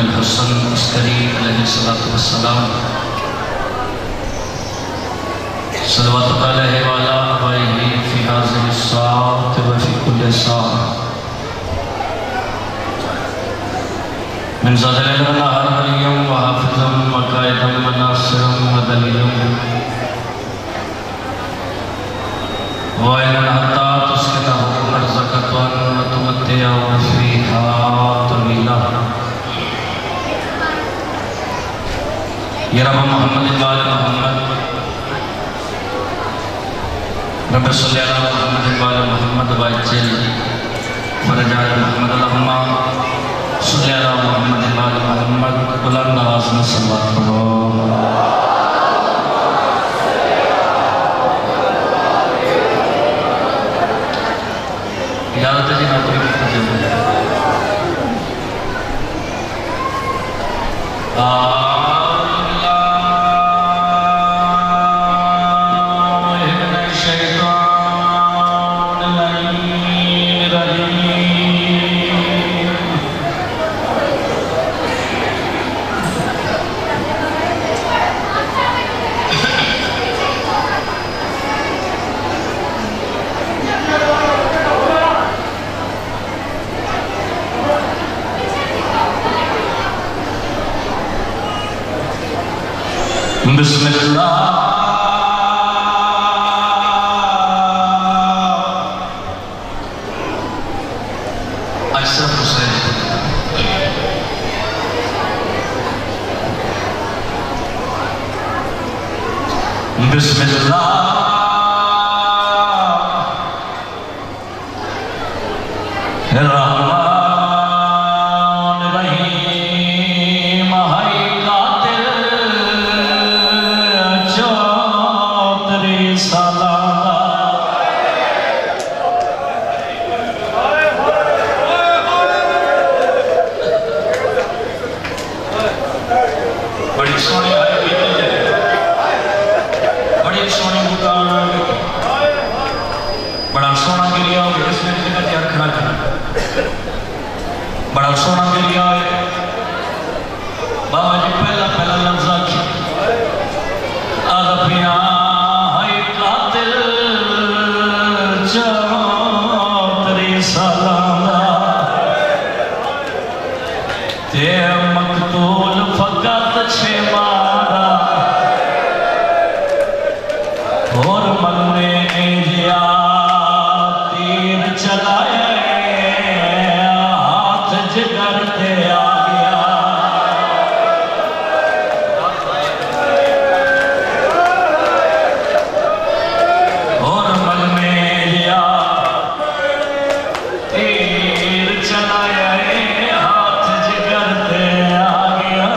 الحسن عسکری علیہ السلام صلوات علیہ وعلا آبائہ فی حاضر الساعت و فی کل ساعت من زاد لیل نہار ولیم و حافظم و قائدم و ناصرم و دلیلم وَإِنَّ حَتَّى تُسْكِنَهُ أَرْزَقَةً وَتُمَتِّعَهُ فِيهَا طَوِيلًا یا رب محمد وآل محمد رب صلی اللہ محمد وآل محمد وعجل فرجال محمد اللہم صلی اللہ محمد وآل محمد بلند آواز میں صلوات پڑھو اجازت جی نوکری کی جب بسم اللہ اشرف حسین بسم اللہ الرحمن الرحیم ہائی قاتل چوتری سالانہ بڑی سونی آئی بیٹی ہے بڑی سونی بکان بڑا سونا گریا ہو اس میں جنہ تیار کھڑا کھڑا بڑا سونا گریا ہے بابا جی پہلا لفظہ کی آدھا ہائی قاتل چوتری سالانہ تے مقتول فقط چھے مارا اور مگنے جیا تیر چلائے ہاتھ جگر تے آ گیا اور مگنے جیا تیر چلائے ہاتھ جگر تے آ گیا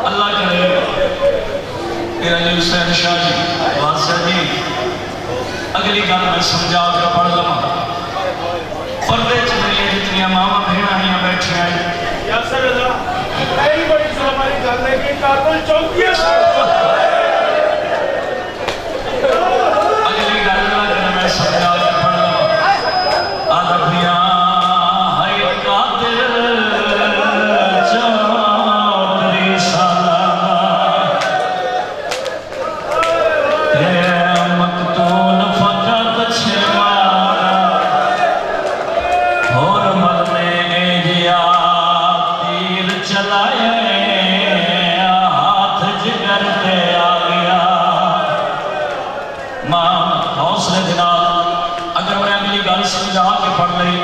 اللہ کرے میرا جی حسین شاہ جی واسع جی اگلی گل میں سمجھا کر پڑھ لما پردے چلے جتنی ماما بھیڑا ہی بیٹھے ہیں یا سر اللہ ایلی بڑی سلامانی گل ہے کہ کاربل چوکی ہے اگلی گل میں سمجھا کر پڑھ لما آدھا بھیا ہائی قاتل چوتری سالانہ مقتول فقط چھے مارا اور مرنے جیا تیر چلائے ہاتھ جگر تے آ گیا ماں حوصلے دینا اگر میں اگلی گل سمجھا کے پڑھ لئی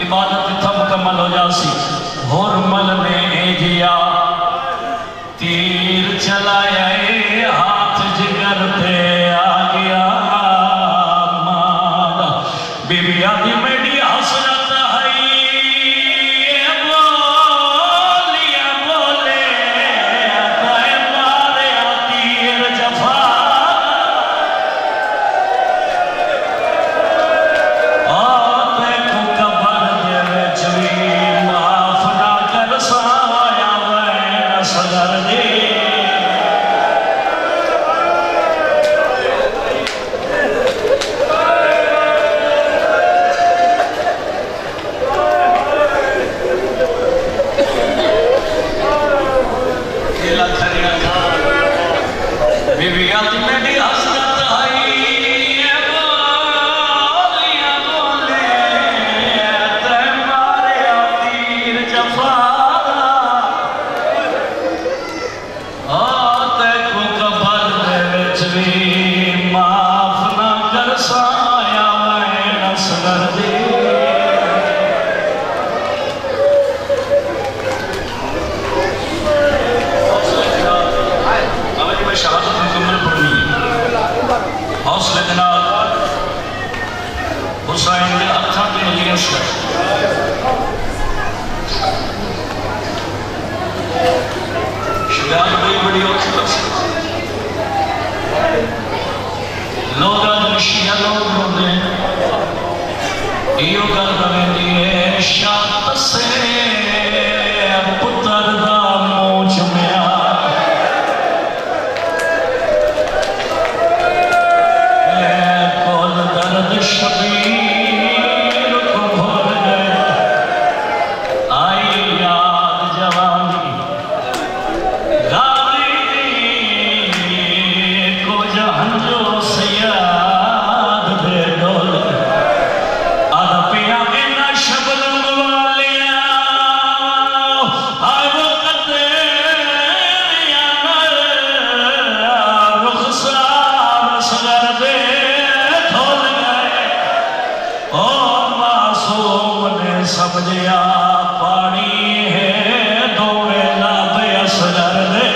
عبادت اتھا مکمل ہو جاسی اور مرنے جیا تیر چلائے ہاتھ جگر تے آ گیا ماں بی بی آدھی میڈی حسنت ہے بولے کہے مارے تیر جفا آتے کو قبر دے وچ وی معاف نہ کر سایا وے صدر دی حسین کے ہتھاں تے علی اصغر شجاعت بڑی بڑی اوکھی بس لوگ آج شیعہ لوگ روندے ہیں ایو گل بویندی ہے شاط سے پتر دا منہ چمیا اے کول درد شبیر کو بھول گئے آئی یاد جوانی سمجھیا پانی ہے دو ویلا بے اصغر دے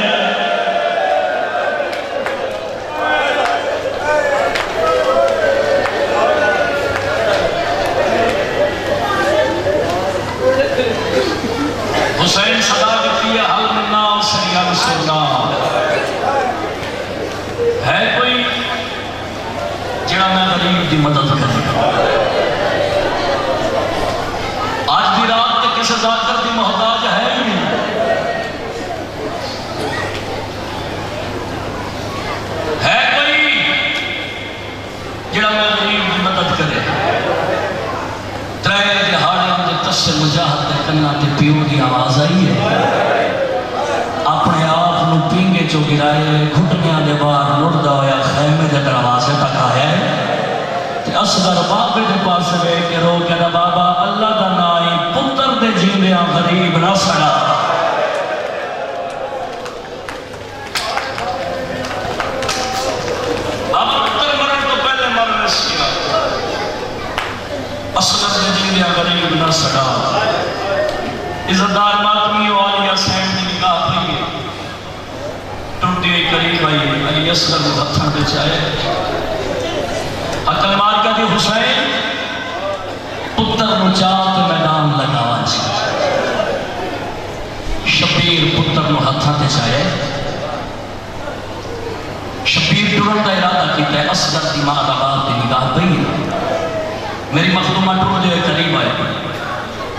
حسین صدا دیتی ہے حل من الناس یا رسول اللہ ہے کوئی جڑا میں غریب دی مدد کرے آج بھی رات کے کسی ذاکر دی محتاج ہے ہی نہیں ہے کوئی جڑا میں غریب دی مدد کرے ترے دہاڑیاں دے تس مجاہد دے کناں تے پیو دی آواز آئی ہے اپنے آپ نو پینگے چو گرائے گھٹنیاں دے باہر لڑدا ہویا خیمے دے دروازے تک آیا ہے اصغر بابے دے پاس بے کے رو کہ نا بابا اللہ دا نائی پتر دے جیندیاں غریب نہ سڑا اب پتر مرن تو پہلے مرنے سیا اصغر دے جیندیاں غریب نہ سڑا عزتدار ماتمی والی حسین دی نگاہ پئی ٹوٹی ہوئی قریب آئی علی اصغر کو ہتھاں تے چاہے عقل مار کا دی حسین پتر نچات میدان لگا شبیر پتر نو ہتھاں تے چاہے شبیر ٹرن دا ارادہ کیتا ہے اصغر دی ماں دا باپ دی نگاہ پئی میری مخدومہ ٹرن دے قریب آئے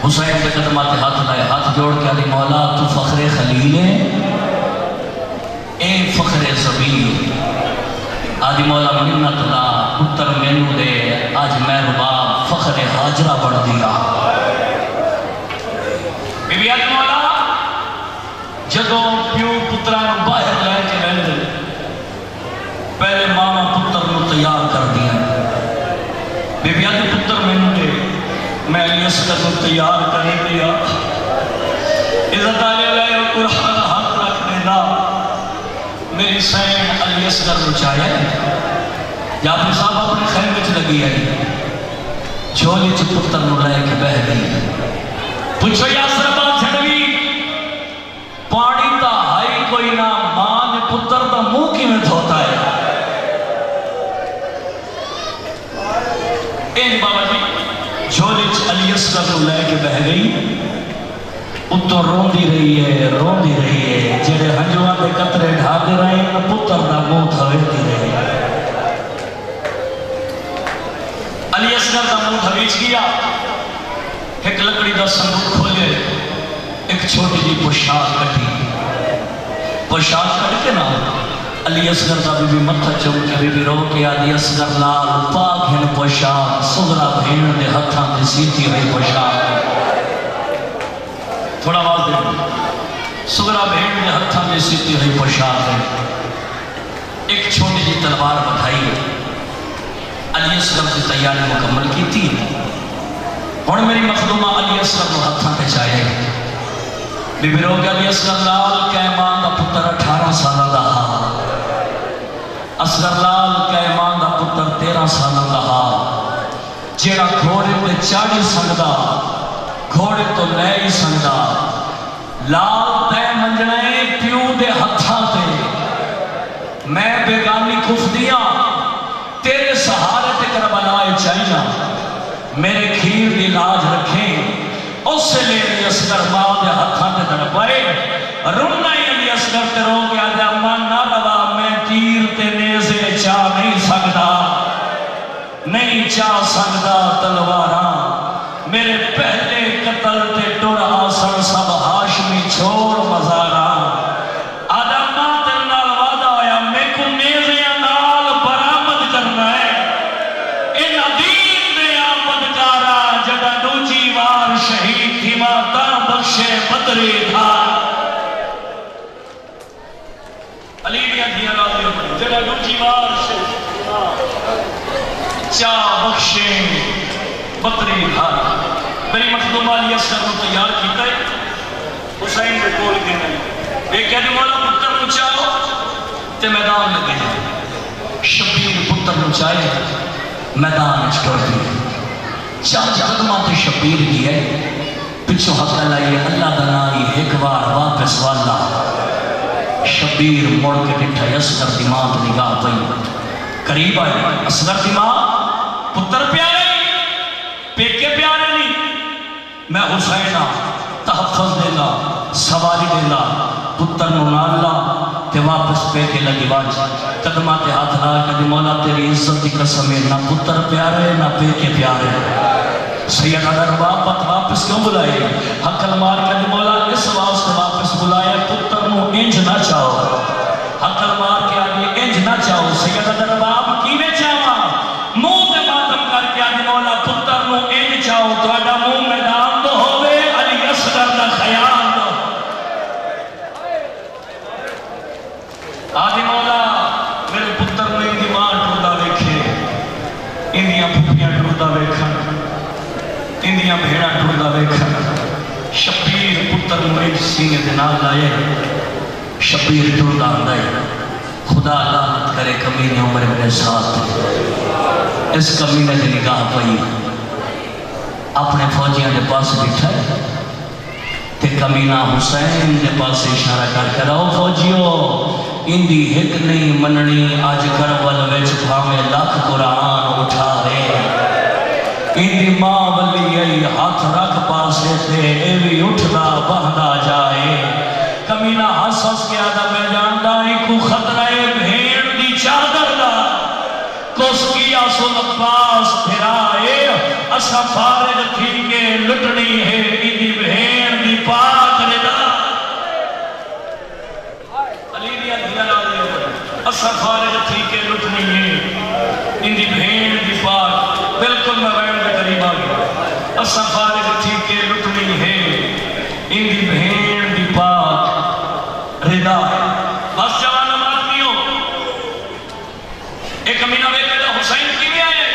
حسین کے قدمات ہاتھ لائے ہاتھ جوڑ کے علی مولا تو فخر خلیل ہے اے فخر زبیر آدھی مولا منت لا پتر مینو دے آج میں رباب فخر حاجرہ بڑھ دیا بی بی آدھی مولا جدوں پیو پتران باہر لے کے رہنے پہلے ماما پتر نو تیار کر دیا بی بی آدھی پتر مینو دے میں علی اصغر نو تیار کرنے دیا عزت آلے لے قرآن حق رکھ دینا میری سین علی اصغر نو چاہے یا اپنے صاحب اپنے خیمے چ لگی ہے جھولی چ پتر نو لے کے بہ گئی پوچھو یا سربا جھڑوی پانی تا ہائی کوئی نہ ماں نے پتر دا منہ کی میں دھوتا ہے این بابا جی جھولی چ علی اصغر نو لے کے بہ گئی اتو روندی رہی ہے جڑے ہنجواں دے قطرے ڈھا دے رہے ہیں پتر دا منہ دھویندی رہی علی اصغر دا منہ دھویچ گیا ایک لکڑی دا صندوق کھولے ایک چھوٹی جی پوشاک کٹی پوشاک کٹ کے نا علی اصغر دا بی متھا چوم کے بی رو کے علی اصغر لال پاک ہن پوشاک صغرا بھیڑ دے ہتھاں دے سیتی ہوئی پوشاک تھوڑا آواز دے صغرا بھیڑ دے ہتھاں دے سیتی ہوئی پوشاک ہے ایک چھوٹی جی تلوار بٹھائی ہے علی اصغر کی تیاری مکمل کی تھی اور میری مخدومہ علی اصغر کو ہتھاں تے چاہے بی بی رو کے علی اصغر لال کیمان دا پتر 18 سالہ دا ہا اصغر لال کیمان دا پتر 13 سالہ دا ہا جیڑا گھوڑے تے چاڑی سنگدا گھوڑے تو لے ہی سنگدا لال تے منجنے پیو دے ہتھاں تے میں بیگانی کف دیا تیرے سہارے تے کربلائے چاہینا میرے کھیر دی لاج رکھیں اسے لے لی اصغر ماں دے ہتھاں تے تڑپائے رونا ہی علی اصغر تے رو گیا دے اما نہ روا میں تیر تے نیزے چاہ نہیں سکتا نہیں چاہ سکتا تلواراں میرے پہلے قتل تے ٹر آسن سب ہاشمی چھوڑ مزاراں آدم ماں تے نال وعدہ ہویا میں کو نیزے نال برآمد کرنا ہے ان دین دے آمد کارا جڑا دوجی وار شہید تھی ماتا بخشے بدری تھا علی بھی ادھیا راضی ہو جڑا دوجی وار شہید چاہ بخشے بدری تھا میری مخدومہ علی اصغر کو تیار کیتا ہے حسین دے کول گئے ایک کہتے مولا پتر نو چاہو تے میدان میں گئے شبیر پتر نو چاہے میدان چھوڑ دی چار قدمہ تے شبیر کی ہے پچھو حق لائے اللہ دنائی ایک بار واپس والا شبیر مڑ کے ڈٹھا اصغر دی ماں تو نگاہ پئی قریب آئے اصغر دی ماں پتر پیارے پیکے پیارے نہیں میں حسینہ تحفظ دینا سواری دینا پتر نو نالا تے واپس پیکے لگی واج قدمہ تے ہاتھ نہ کہتے مولا تیری عزت کی قسم ہے نہ پتر پیارے نہ پیکے پیارے سیدہ درباب واپس کیوں بلائے حقل مار کہتے مولا اس واسطے واپس بلائے پتر نو انج نہ چاہو حقل مار کے آگے انج نہ چاہو سیدہ درباب کیویں چاہوا منہ تے ماتم کر کے آگے مولا پتر نو انج چاہو تو اڈا منہ میدان تو ہوئے علی اصغر دا خیال دو آدھی مولا میرے پتر نے اندھی ماں ٹوڑا دیکھے اندھیاں پھوپیاں ٹوڑا دیکھا اندھیاں بھیڑا ٹوڑا دیکھا شبیر پتر میری سینے دے نال لائے شبیر ٹوڑا آندائے خدا لعنت کرے کمینے عمر میرے ساتھ اس کمینے دے نگاہ پئی اپنے فوجیاں دے پاس بٹھا تے کمینہ حسین دے پاس اشارہ کر کے رہو فوجیو اندھی ہک نہیں مننی آج کربل وچ بھاویں لاکھ قرآن اٹھا رہے اندھی ماں ولی ای ہاتھ رکھ پاسے تے ایوی اٹھدا بہدا جائے کمینہ حسس کے آدھا میں جانتا ہی کو خطرہ بھیڑ دی چادر دا کس کیا سن پاس پھرائے اسا فارغ تھی کے لٹنی ہے اندھی بھیڑ دی پاک ردا علی دیا دیا لازی اسا فارغ تھی کے لٹنی ہے اندھی بھیڑ دی پاک بلکل میں وین کے قریب آگیا اسا فارغ تھی کے لٹنی ہے اندھی بھیڑ دی پاک ردا بس جوان آدمیوں ایک امینہ بے قیدہ حسین کی بھی آئے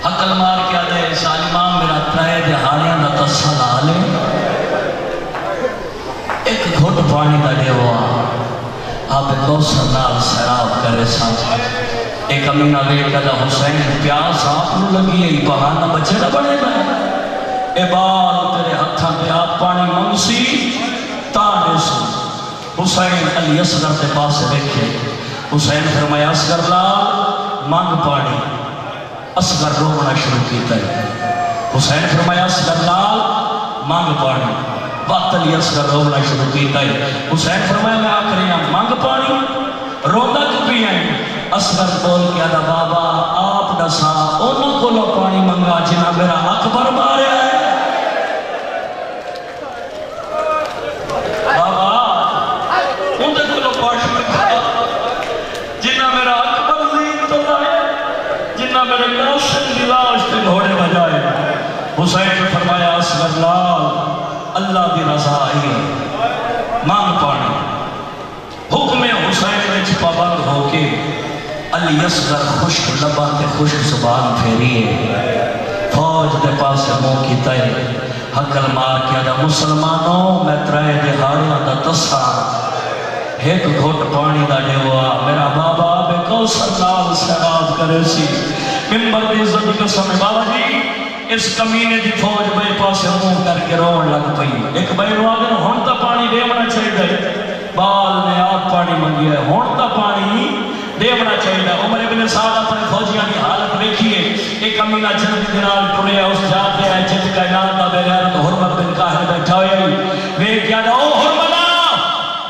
حقل مار کیا دے سالمان میرا ترائے دہاریاں دا تصل آلے ایک گھٹ پانی دا دے ہوا آپ کوثر نال سراب کرے ساتھ ایک امینہ بے قیدہ حسین پیاس آپ نو لگی ہے بہانہ بچے نہ بڑے میں اے بال تیرے ہتھاں پہ آپ پانی منسی تانے سے حسین علی اصغر کے پاس دیکھے حسین فرمایا اصغر لال مانگ پانی اصغر رونا شروع کیتا ہے حسین فرمایا اصغر لال مانگ پانی بات علی اصغر رونا شروع کیتا ہے حسین فرمایا میں آکھ رہا مانگ پانی روندہ کبھی ہیں اصغر بول کے آدھا بابا آپ نسا انہوں کو لو پانی منگا جنہ میرا اکبر مارے ہے میرے ناصر نلاش تے گھوڑے بجائے حسین نے فرمایا اصغر لال اللہ دی رضا آئی مانگ پانی حکم حسین وچ پابند ہو کے علی اصغر خشک لباں تے خشک زبان پھیریے فوج دے پاس منہ کیتا ہے حقل مار کے آدھا مسلمانوں میں ترائے دہاڑیاں دا تسا ایک گھٹ پانی دا دیوا میرا بابا بے کوثر نال سراب کرے سی ممبر دی عزت کی قسم بابا جی اس کمینے دی فوج بے پاسے منہ کر کے رون لگ پئی ایک بھائی رو آگے ہن تا پانی دیونا چاہیے بال نے آپ پانی منگیا ہے ہن تا پانی دیونا چاہیے عمر ابن سعد اپنے فوجیاں کی حالت دیکھیے ایک امینہ جلدی دنال ٹریا اس جاتے ہیں جت کائنات کا بغیرت حرمت بن کاہر بیٹھا ہوئی وہ کیا دا او حرملا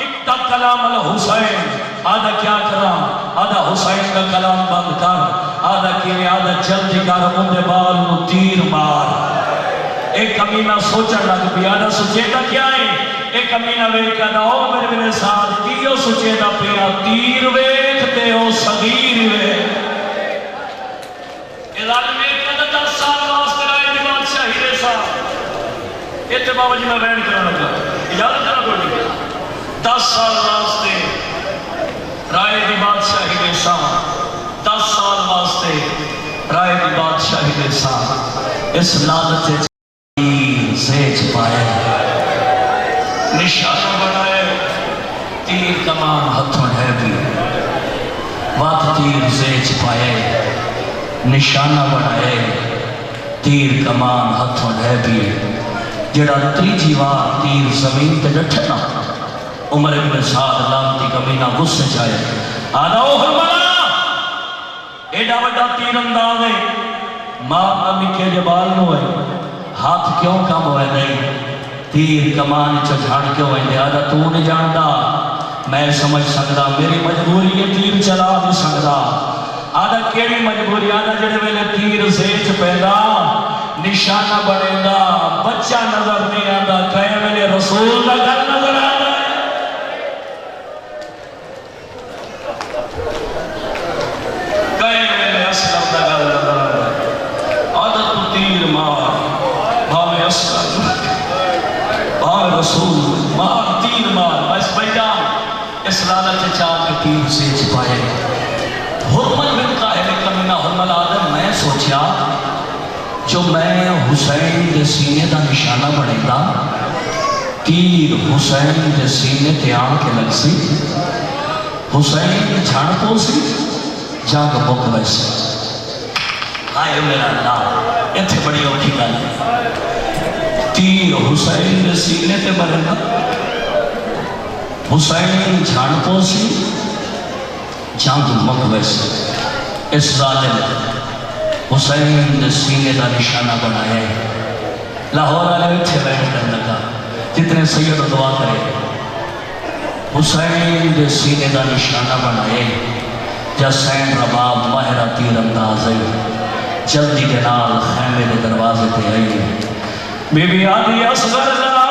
اکتا کلام الحسین آدھا کیا کرام آدھا حسین کا کلام بند کر آدھا کیوے آدھا جلدی کر اندے بال نو تیر مار ایک امینہ سوچن لگ بھی آدھا سچیتا کیا ہے ایک امینہ ویک کہتا او میرے ساتھ کیوں سچیتا پیا تیر ویکھتے ہو صغیر ویک ظالم ایک کہتا 10 سال واسطے رائے دی بادشاہی دے ساتھ اتنے بابا جی میں بیان کرنا لگا اجازت کرنا کوئی نہیں 10 سال واسطے رائے دی بادشاہی دے ساتھ 10 سال واسطے رائے دی بادشاہی دے ساتھ اس لعنت تیر زیج پائے نشانہ بنائے تیر کمان ہتھوں ہے بھی وات تیر زیج پائے نشانہ بنائے تیر کمان ہتھوں ہے بھی جڑا تریجی وار تیر زمین تے ڈٹھنا عمر ابن سعد لامتی کمینہ غصے چاہے آدھا او حرملا ایڈا وڈا تیر انداز ہے ماں نکے جبال نو ہے ہاتھ کیوں کم ہوئے نہیں تیر کمان جھاڑ کے ہوئے دے آدھا تو نہیں جاندا میں سمجھ سکتا میری مجبوری یہ تیر چلا نہیں سکتا آدھا کیڑی مجبوری آدھا جڑے ویلے تیر زیچ پیدا نشانہ بڑھے دا بچہ نظر نہیں آدھا کہے ویلے رسول دا گھر نظر آدھا کہے ویلے اسلام دا گھر نظر آدھا آدھا تو تیر مار بھاوے اسلام بھاوے رسول مار تیر مار بس بیٹا اس لعنت چاہ کے تیر زیچ پائے حرمت بن قاہر کمینہ حرمل آدم میں سوچیا جو میں حسین دے سینے دا نشانہ بڑھے دا تیر حسین دے سینے تے آن کے لگ سی حسین جھاڑ پو سی جاگ بک ویسے آئے میرا اللہ یہ تھے بڑی اوکھی گا تیر حسین دے سینے تے بڑھے دا حسین جھاڑ پو سی جاگ بک ویسے اس ظالم حسین نے سینے دا نشانہ بنایا لاہور آلے اچھے بیٹھ کر لگا جتنے سید دعا کرے حسین نے سینے دا نشانہ بنائے جسین رباب ماہرہ تیر انداز ہے جلدی کے نال خیمے دے دروازے تے آئی بی بی آدھی اصغر لال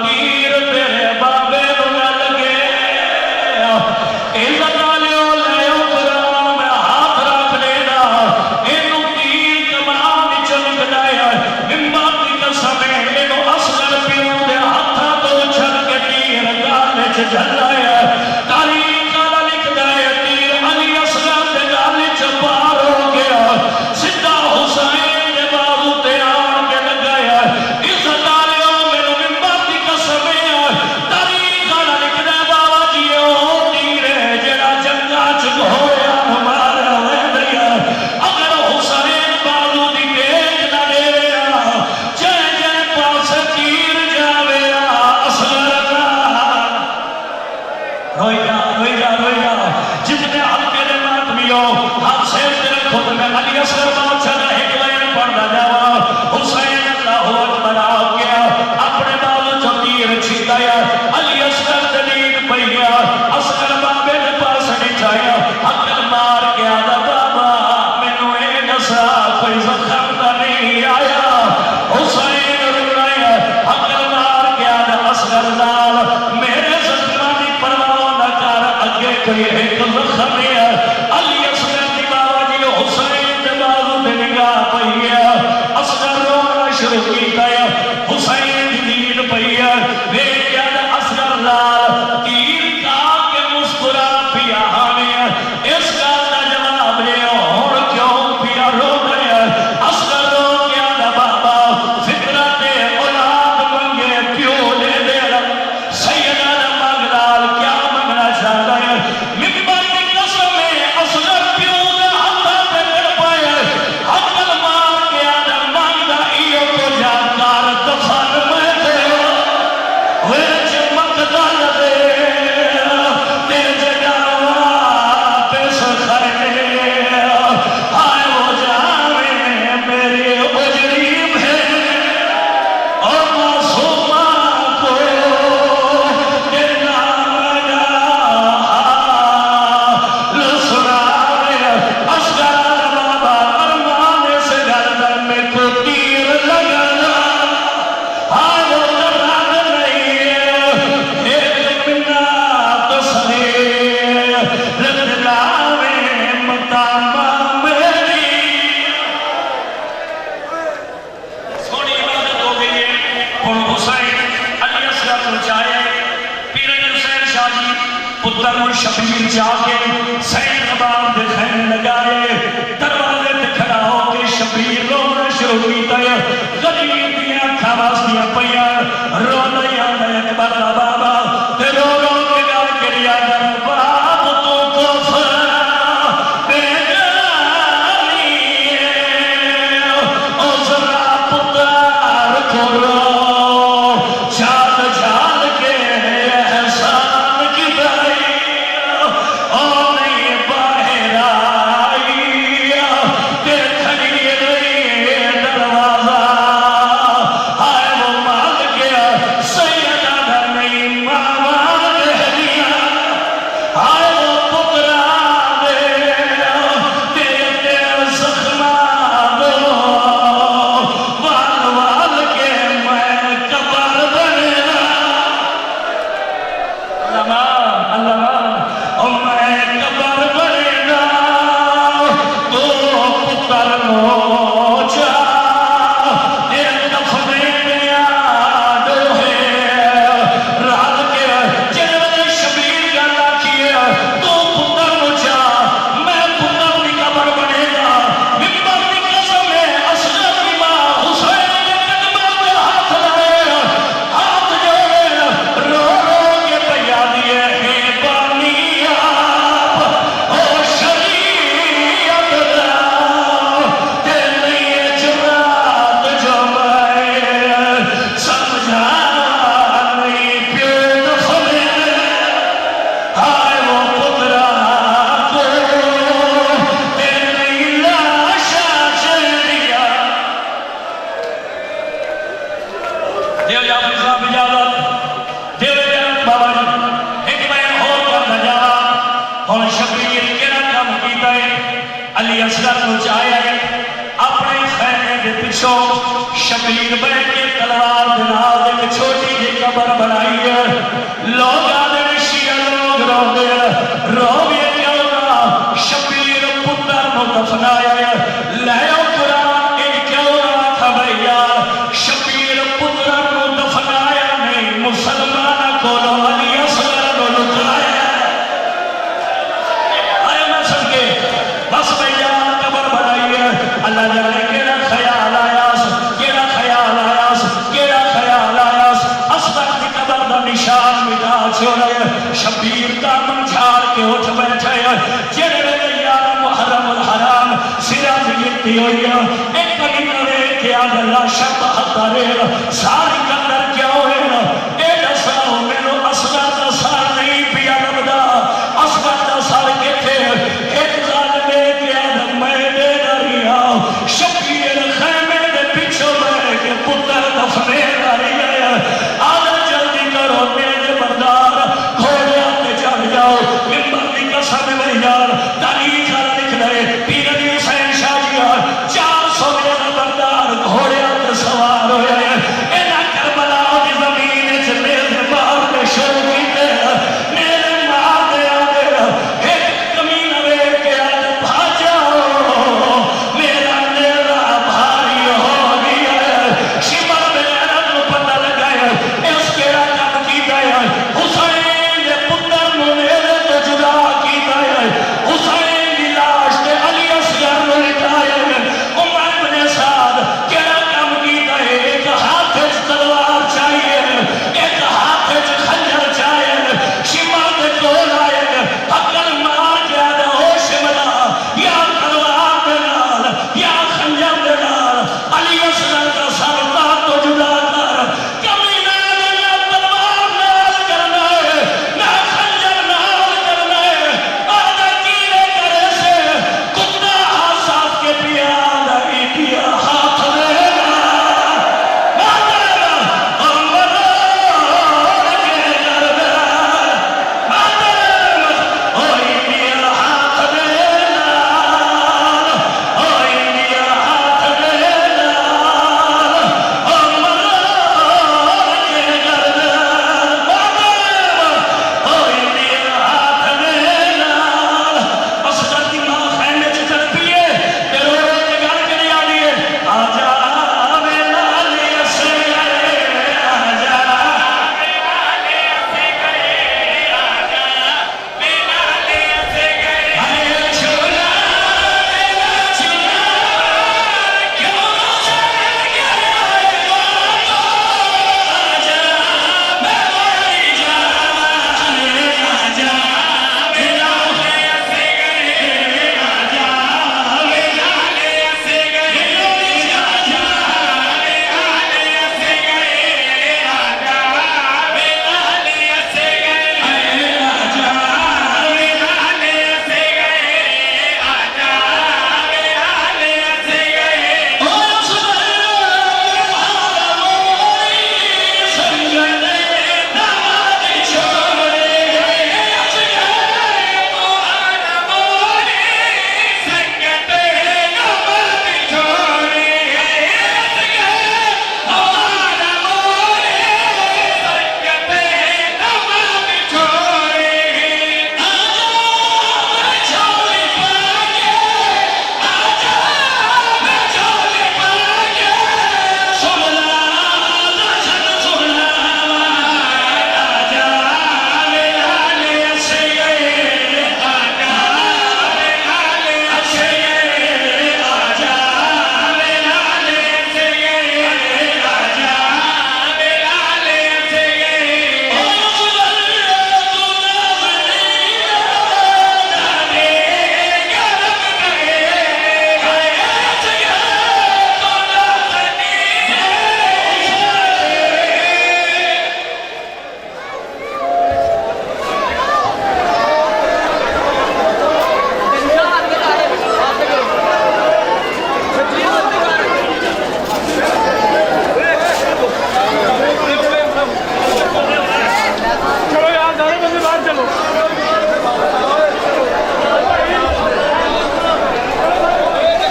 تیر تیرے بابے نہ لگے مر شبیر جا کے سین کباب دے خیمے لگائے دروازے تے کھڑا ہو کے شبیر رونا شروع کیتا ہے غریب دیاں کھاواز دیاں پیاں رو دیاں میں اکبر دا بابا تے رو رو کے گل کریا در باب تو کفر بے گانی او ذرا پتار کرو جال جال کے احسان کی دائی او نہیں باہر آئی تے کھڑی رہی دروازہ آئے وہ مال گیا سیدہ نہیں ماما دیا آئے وہ پترا دے تے زخمہ دو وال وال کے میں قبر بنیا اللہ او میں قبر بنیا تو پتر لو جا تے دفنے دیا دوہے رات کے جنوے شبیر گانا کیا تو پتر لو جا میں پتر دی قبر بنے گا ممبر دی قسم ہے اصغر کی ماں حسین کے قدمہ میں ہاتھ لائے ہاتھ جوڑے رو رو کے بیا دیے ہیں بانی آپ او شریعت دا تے نہیں جرات جو میں سمجھا نہیں پیو دفنے آئے وہ پترا کو تے نہیں لاشا چلیا دیو یا اپنی صاحب اجازت دیو یا بابا جی ایک میں اور کرنا جا اور شبیر کیڑا کام کیتا ہے علی اصغر کو چاہیا ہے اپنے خیمے دے پچھوں شبیر بیٹھ کے تلوار دے نال ایک چھوٹی جی قبر بنائی ہے لوگ آدھے شیعہ لوگ رو گئے رو گئے کیوں نہ شبیر پتر نو دفنایا ہے لہو قرآن ایک کیوں نہ تھا بھئیا شبیر پتر نو دفنایا نہیں مسلمان کو لو علی اصغر نو لکایا آئے میں سن کے بس بھئیا قبر بنائی ہے اللہ جانے کیڑا خیال آیاس کیڑا خیال آیاس کیڑا خیال آیاس اصغر کی قبر دا نشان مٹا چھوڑے شبیر دا من جھاڑ کے اٹھ بیٹھے جنرے یار محرم الحرام سرا زگرتی ہوئی ایک کلی نوے کیا اللہ شب حتارے ساری